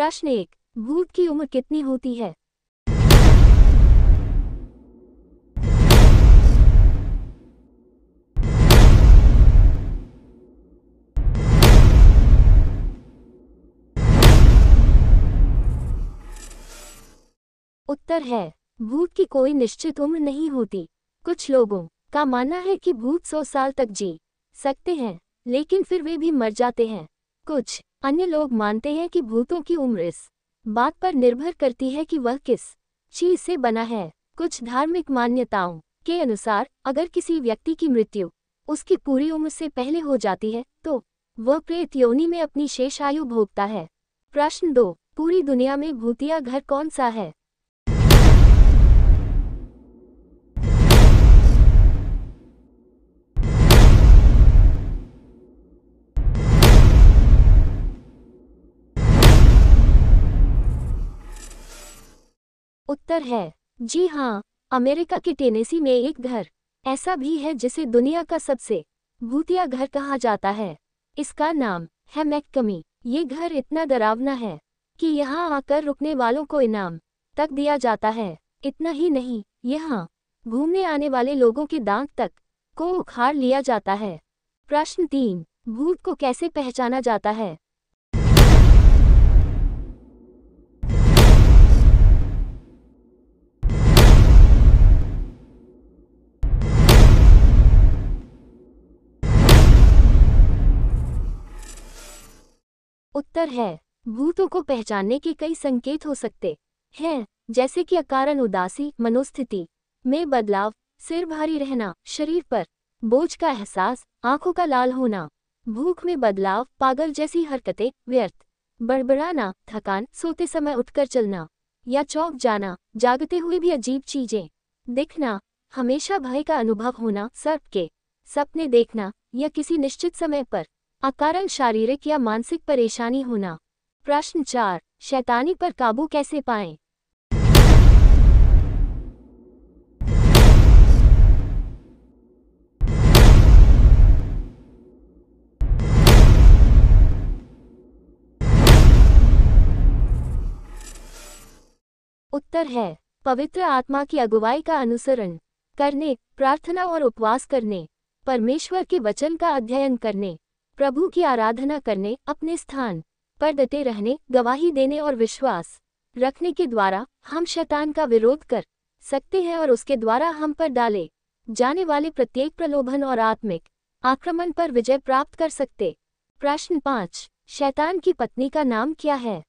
प्रश्न 1। भूत की उम्र कितनी होती है? उत्तर है, भूत की कोई निश्चित उम्र नहीं होती। कुछ लोगों का मानना है कि भूत 100 साल तक जी सकते हैं, लेकिन फिर वे भी मर जाते हैं। कुछ अन्य लोग मानते हैं कि भूतों की उम्र इस बात पर निर्भर करती है कि वह किस चीज से बना है। कुछ धार्मिक मान्यताओं के अनुसार अगर किसी व्यक्ति की मृत्यु उसकी पूरी उम्र से पहले हो जाती है तो वह प्रेत योनि में अपनी शेष आयु भोगता है। प्रश्न 2। पूरी दुनिया में भूतिया घर कौन सा है? उत्तर है, जी हाँ, अमेरिका के टेनेसी में एक घर ऐसा भी है जिसे दुनिया का सबसे भूतिया घर कहा जाता है। इसका नाम है मैककमी। ये घर इतना डरावना है कि यहाँ आकर रुकने वालों को इनाम तक दिया जाता है। इतना ही नहीं, यहाँ घूमने आने वाले लोगों के दांत तक को उखाड़ लिया जाता है। प्रश्न 3। भूत को कैसे पहचाना जाता है? उत्तर है, भूतों को पहचानने के कई संकेत हो सकते हैं, जैसे कि अकारण उदासी, मनोस्थिति में बदलाव, सिर भारी रहना, शरीर पर बोझ का एहसास, आंखों का लाल होना, भूख में बदलाव, पागल जैसी हरकतें, व्यर्थ बड़बड़ाना, थकान, सोते समय उठकर चलना या चौंक जाना, जागते हुए भी अजीब चीजें दिखना, हमेशा भय का अनुभव होना, सर्प के सपने देखना या किसी निश्चित समय पर अकारण शारीरिक या मानसिक परेशानी होना। प्रश्न 4। शैतानी पर काबू कैसे पाएं? उत्तर है, पवित्र आत्मा की अगुवाई का अनुसरण करने, प्रार्थना और उपवास करने, परमेश्वर के वचन का अध्ययन करने, प्रभु की आराधना करने, अपने स्थान पर डटे रहने, गवाही देने और विश्वास रखने के द्वारा हम शैतान का विरोध कर सकते हैं और उसके द्वारा हम पर डाले जाने वाले प्रत्येक प्रलोभन और आत्मिक आक्रमण पर विजय प्राप्त कर सकते। प्रश्न 5। शैतान की पत्नी का नाम क्या है?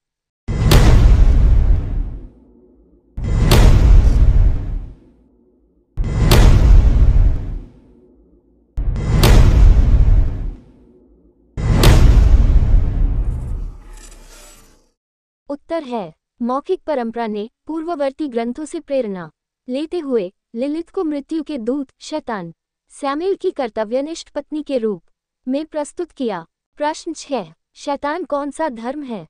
उत्तर है, मौखिक परंपरा ने पूर्ववर्ती ग्रंथों से प्रेरणा लेते हुए लिलित को मृत्यु के दूत शैतान सैमुएल की कर्तव्यनिष्ठ पत्नी के रूप में प्रस्तुत किया। प्रश्न 6। शैतान कौन सा धर्म है?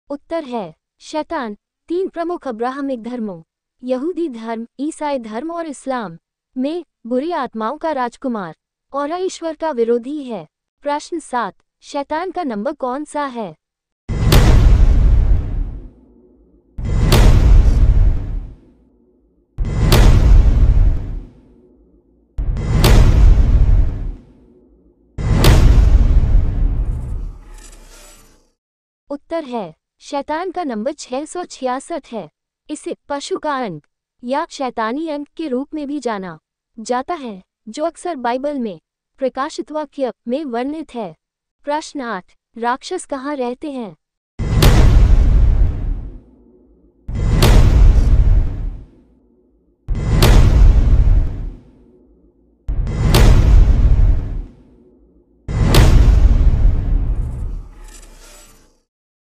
उत्तर है, शैतान 3 प्रमुख अब्राहमिक धर्मों यहूदी धर्म, ईसाई धर्म और इस्लाम में बुरी आत्माओं का राजकुमार और ईश्वर का विरोधी है। प्रश्न 7। शैतान का नंबर कौन सा है? उत्तर है, शैतान का नंबर 666 है। इसे पशु का अंक या शैतानी अंक के रूप में भी जाना जाता है, जो अक्सर बाइबल में प्रकाशित वाक्य में वर्णित है। प्रश्न 8। राक्षस कहाँ रहते हैं?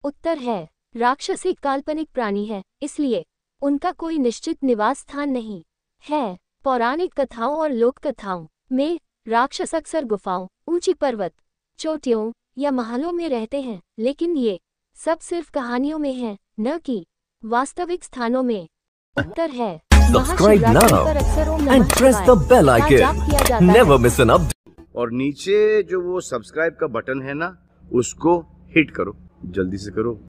उत्तर है, राक्षस एक काल्पनिक प्राणी है, इसलिए उनका कोई निश्चित निवास स्थान नहीं है। पौराणिक कथाओं और लोक कथाओं में राक्षस अक्सर गुफाओं, ऊंची पर्वत चोटियों या महलों में रहते हैं, लेकिन ये सब सिर्फ कहानियों में है, न कि वास्तविक स्थानों में। उत्तर है Subscribe महाशिवरात्रि now पर अक्सर ओम नमः and press शिवाय the bell का जाप icon. किया जाता Never है। miss an update. और नीचे जो वो सब्सक्राइब का बटन है ना, उसको हिट करो, जल्दी से करो।